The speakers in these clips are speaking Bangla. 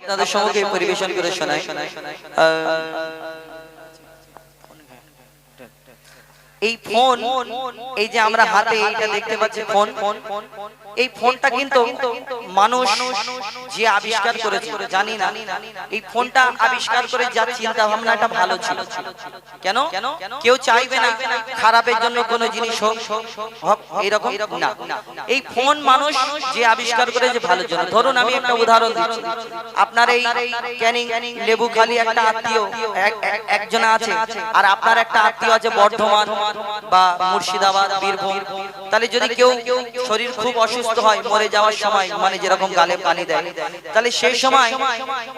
আপনাদের সম্মুখে পরিবেশন করে শোনাই। এই ফোন, এই যে আমরা হাতে এটা দেখতে পাচ্ছি ফোন, এই ফোনটা কিন্তু মানুষ যে আবিষ্কার করেছে জানি না, এই ফোনটা আবিষ্কার করে যার চিন্তা ভাবনাটা ভালো ছিল। কেন কেউ চাইবে না খারাপের জন্য কোনো জিনিস হোক এইরকম না। এই ফোন মানুষ যে আবিষ্কার করেছে ভালোর জন্য। ধরুন আমি একটা উদাহরণ দিচ্ছি, আপনার এই ক্যানিং লেবুখালী একটা আত্মীয় একজন আছে, আর আপনার একটা আত্মীয় আছে বর্ধমান বা মুর্শিদাবাদ, বীরভূম। তাহলে যদি কেউ শরীর খুব অসুস্থ হয় মরে যাওয়ার সময়, মানে যেরকম গালে পানি দেয়, তাহলে সেই সময়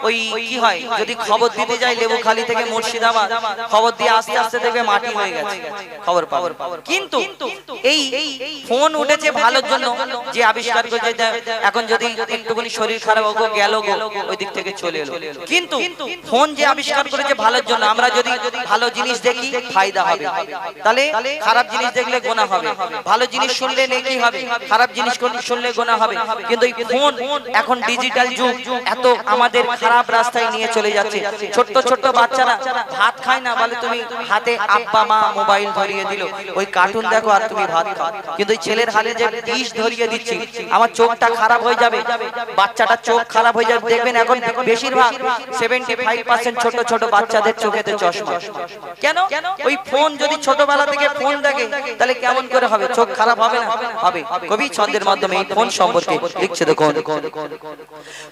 ওই কি হয়, যদি খবর দিতে যায় লেবুখালী থেকে মুর্শিদাবাদ, খবর দিয়ে আস্তে আস্তে দেখবে মাটি হয়ে গেছে, খবর পাবে। কিন্তু এই ফোন উঠেছে ভালোর জন্য, যে আবিষ্কার করেছে এখন যদি একটুখানি শরীর খারাপ হোক গেল গো ওই দিক থেকে চলে এলো। কিন্তু ফোন যে আবিষ্কার করেছে ভালোর জন্য, আমরা যদি ভালো জিনিস দেখি ফায়দা হবে, তাহলে খারাপ জিনিস দেখলে গুনাহ হবে, ভালো জিনিস শুনলে নেকি হবে, খারাপ জিনিস শুনলে গুনাহ হবে। কিন্তু এই ফোন এখন ডিজিটাল যুগ, এত আমাদের খারাপ রাস্তায় নিয়ে চলে যাচ্ছে। ছোট্ট ছোট্ট বাচ্চারা ভাত খায় না, বলে তুমি হাতে আব্বা মা মোবাইল ধরিয়ে দিল, ওই কার্টুন দেখো আর তুমি ভাত খাও। কিন্তু এই ছেলের হাতে যে বিষ ধরিয়ে দিচ্ছি, আমার চোখটা খারাপ হয়ে যাবে, বাচ্চাটার চোখ খারাপ হয়ে যাবে। দেখবেন এখন বেশিরভাগ 75% ছোট ছোট বাচ্চাদের চোখেতে চশমা। কেন? ওই ফোন যদি ছোটবেলা থেকে ফোন দেখে, তাহলে কেমন করে হবে, চোখ খারাপ হবে না? হবে। কবি ছন্দের মাধ্যমে এই ফোন সম্পর্কে লিখছে, দেখুন।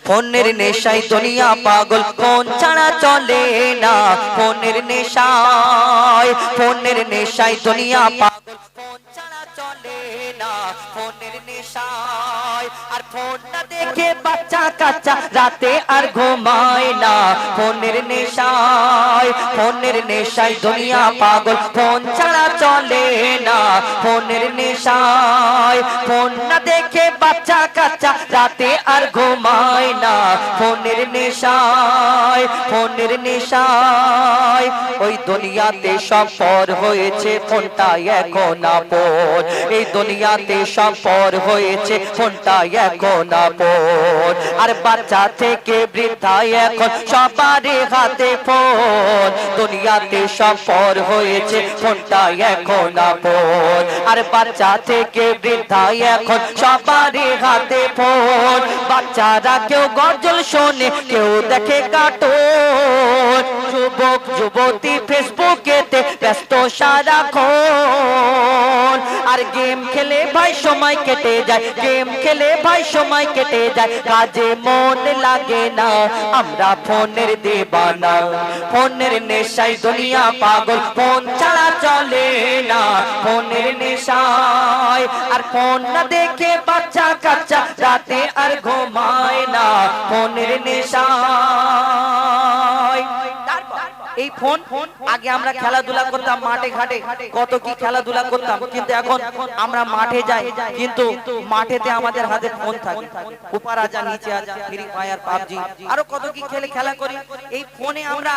ফোনের নেশায় দুনিয়া পাগল, ফোন ছাড়া চলে না। ফোনের নেশায়, ফোনের নেশায় দুনিয়া পাগল, ফোন ছাড়া চলে না। ফোনের নেশায়, আর ফোন না দেখে বাচ্চা কাচ্চা রাতে আর ঘুমায় না। ফোনের নেশায়, ফোনের নেশায় দুনিয়া পাগল, ফোন ছাড়া চলে না। ফোনের নেশায়, ফোন না দেখে বাচ্চা কাচ্চা রাতে আর ঘুমায় না। ফোনের নেশায়, ফোনের নেশায়, ওই দুনিয়াতে সব পর হয়েছে, ফোনটা এখন আপন। এই দুনিয়াতে সব পর হয়েছে, ফোনটা এখন আপন। আর বাচ্চা থেকে বৃদ্ধা এখন সবার হাতে ফোন। দুনিয়াতে সব পর হয়েছে, ফোনটা এখন আপন। আর বাচ্চা থেকে বৃদ্ধা এখন সবার হাতে ফোন। বাচ্চারা কেউ গজল শোনে, কেউ দেখে কার্টুন। যুবক যুবতী ফেসবুকেতে ব্যস্ত সারাক্ষণ। আর গেম খেলে ভাই সময় কেটে যায়, গেম খেলে ভাই সময় কেটে যায়, কাজে মন লাগে না। আমরা ফোনের দিবানা, ফোনের নেশায় দুনিয়া পাগল, ফোন ছাড়া চলে না। ফোনের নেশায়, আর ফোন না দেখে বাচ্চা কাচ্চা রাতে আর ঘুমায় না। ফোনের নেশায়। এই ফোন, আগে আমরা খেলাধুলা করতাম মাঠে ঘাটে, কত কি খেলাধুলা করতাম, কিন্তু এখন আমরা মাঠে যাই, কিন্তু মাঠেতে আমাদের হাতে ফোন থাকে। উপর আজা নিচে আজা, ফ্রি ফায়ার, পাবজি, আরো কত কি খেলা করি। এই ফোনে আমরা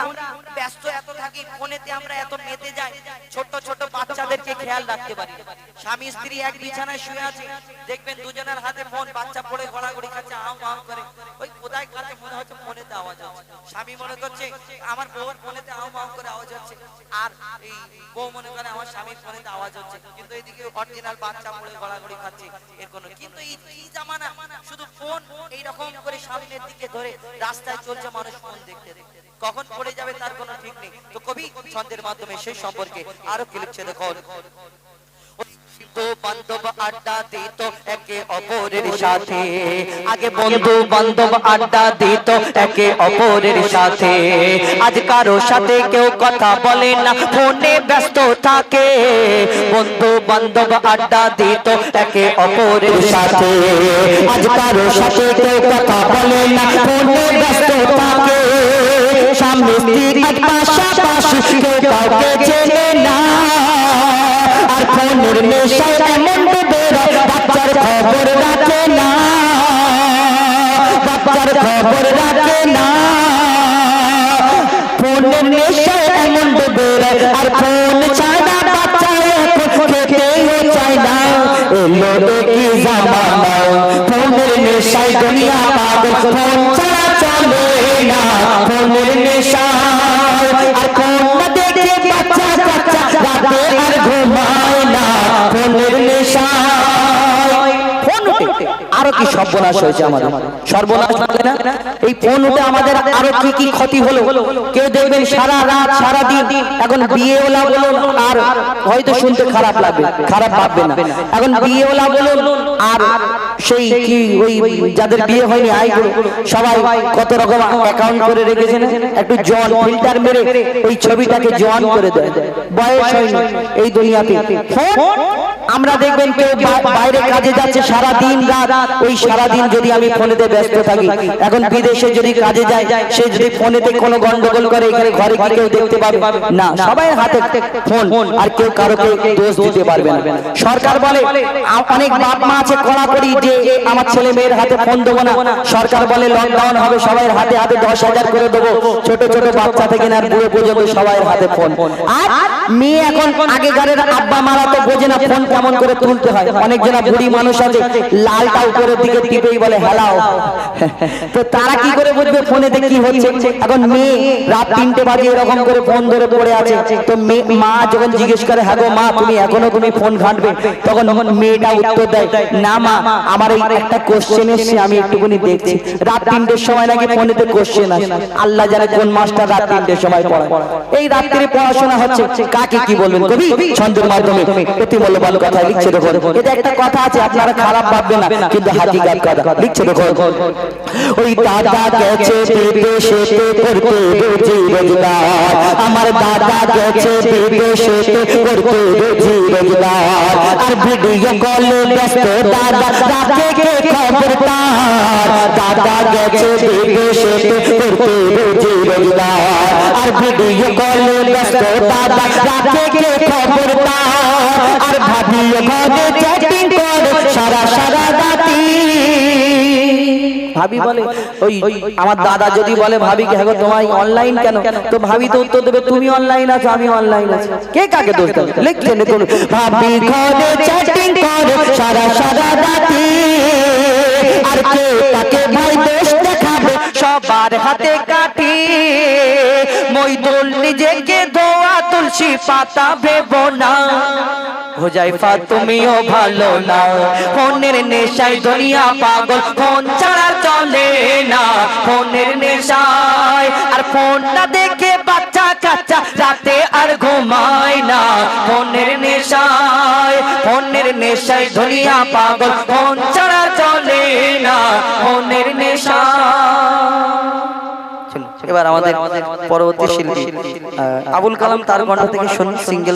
ব্যস্ত এত থাকি, ফোনেতে আমরা এত মেতে যাই, ছোট ছোট বাচ্চাদেরকে খেয়াল রাখতে পারি। স্বামী স্ত্রী এক বিছানায় শুয়ে আছে, দেখবেন দুজনের হাতে ফোন, বাচ্চা পড়ে গড়াগড়ি খাচ্ছে, আউ আউ করে। ওই কোথায় খাচ্ছে মনে হচ্ছে ফোনেতে আওয়াজ হচ্ছে, স্বামী মনে করছে আমার বউর ফোনেতে আউ আউ করে আওয়াজ হচ্ছে, আর এই বউ মনে করে আমার স্বামীর ফোনেতে আওয়াজ হচ্ছে, কিন্তু এদিকে অরিজিনাল বাচ্চা পড়ে গড়াগড়ি খাচ্ছে। এর কোনো কিন্তু এই জামানা শুধু ফোন এই রকম করে সামনের দিকে ধরে রাস্তায় চলছে মানুষ, ফোন দেখতে দেখতে কখন পড়ে যাবে তার কোনো ঠিক নেই। তো কবি ছন্দের মাধ্যমে সেই সম্পর্কে আরো কি লিখছে, দেখুন। বন্ধু বান্ধব আড্ডা দিত একে অপরের সাথে, আগে বন্ধু বান্ধব আড্ডা দিত একে অপরের সাথে। আজ কারো সাথে কেউ কথা বলে না, ফোনে ব্যস্ত থাকে। বন্ধু বান্ধব আড্ডা দিত একে অপরের সাথে, আজ কারো সাথে কেউ কথা বলে না, ফোনে ব্যস্ত থাকে। স্বামী স্ত্রীর পাশাপাশি কেউ কাউকে চেনে না। আর ফোনের নেশায় এমন ডুবেরা বাচ্চার খবর রাখে না, বাচ্চার খবর রাখে না। ফোনের নেশায় এমন ডুবেরা, আর ফোন ছাড়া বাচ্চা এখন খেতেও চায় না। এলো কি জামানা, ফোনের নেশায় দুনিয়া পাগল, ফোন ছাড়া চলে ফোনের নেশায় আর ফোন দেখে বাচ্চা কাচ্চা রাতে আর ঘুমায় না ফোনের নেশায় ফোন উঠে আরো কি সর্বনাশ হয়েছে আমাদের সর্বনাশ মানে না এই ফোন উঠে আমাদের আরো কি কি ক্ষতি হলো কেউ দেখবেন সারা রাত সারা দিন এখন বিয়েওয়ালা বলুন আর হয়তো শুনতে খারাপ লাগবে খারাপ ভাববে না এখন বিয়েওয়ালা বলুন আর সেই কি ওই যাদের বিয়ে হয়নি আইগুলো সবাই কত রকম অ্যাকাউন্ট করে রেখেছেন একটু জল ফিল্টার মেরে ওই ছবিটাকে জোয়ান করে দেয় বয়স হয়নি এই দুনিয়াতে ফোন আমরা দেখবেন কেউ বাইরে কাজে যাচ্ছে সারা দিন রাত ওই সারা দিন যদি আমি ফোনেতে ব্যস্ত থাকি এখন বিদেশে যদি কাজে যায় সে যদি ফোনেতে কোনো গন্ডগোল করে এখানে ঘরে কি কেউ দেখতে পাবে না সবাই হাতে ফোন আর কেউ কারোকে দোষ দিতে পারবে না সরকার বলে অনেক বাপ মা আছে কড়াকড়ি যে আমার ছেলে মেয়ের হাতে ফোন দেবো না সরকার বলে লকডাউন হবে সবাই হাতে হাতে 10,000 করে দেবো ছোট ছোট বাচ্চা থেকে না বুড়ো পর্যন্ত সবাই হাতে ফোন আর মেয়ে এখন আগেকারের আব্বা মারা তো বোঝে না ফোন কেমন করে তুলতে হয় অনেক জন বুড়ি মানুষ আছে লালটা উপরের দিকে টিপেই বলে হ্যালাও তো তারা কি করে বুঝবে ফোনেতে কি হচ্ছে এখন মেয়ে রাত 3টে বাজে এরকম করে ফোন ধরে পড়ে আছে তো মা যখন জিজ্ঞেস করে হ্যাঁ গো মা তুমি এখনো তুমি ফোন ঘাঁটবে তখন মেয়েটা উত্তর দেয় না মা আমার এই একটা কোশ্চেন এসেছে আমি একটুখানি দেখছি রাত 3টের সময় নাকি ফোনেতে কোশ্চেন আসে আল্লাহ জানে কোন মাস্টার রাত 3টের সময় পড়ায় এই রাত্রিরে পড়াশোনা হচ্ছে কাকে কি বলবেন কবি ছন্দের মাধ্যমে অতি মূল্যবান কথা লিখছে দেখো এটা একটা কথা আছে আপনারা খারাপ ভাববেন না কিন্তু হাকিকাত কথা লিখছে দেখো ওই দাদা গেছে বিদেশেতে করতে রুজি রোজগার আমার দাদা গেছে বিদেশেতে করতে রুজি রোজগার আর ভিডিও কলে ব্যস্ত দাদা রাতে কে খবর তার দাদা গেছে বিদেশেতে করতে রুজি রোজগার আর ভিডিও কলে ব্যস্ত দাদা রাতে কে খবর তার আর ভাবিও ঘরে চ্যাটিং করে সারা সারা রাতি ভাবি বলে ওই আমার দাদা যদি বলে ভাবি কে হ্যাঁ তোমার অনলাইন কেন তো ভাবি তো উত্তর দেবে তুমি অনলাইন আছো আমি অনলাইন আছি কে কাকে দোষ দেবে লিখছেন তো ভাবি ঘরে চ্যাটিং করে সারা সারা রাতি আর কে তাকে ভাই দোষ দেখাবে সবার হাতে কাঠি মইদুল নিজেকে ধোয়া তুলসী পাতা ভেবো না হুজাইফা তুমিও ভালো না ফোনের নেশায় দুনিয়া পাগল ফোন ছাড়া চলে না ফোনের নেশায় আর ফোনটা দেখে বাচ্চা কাচ্চা রাতে আর ঘুমায় না ফোনের নেশায় দুনিয়া পাগল ফোন ছাড়া চলে না ফোনের নেশায় এবার আমাদের পরবর্তী শিল্পী আবুল কালাম তার কণ্ঠ থেকে শুনুন সিঙ্গেল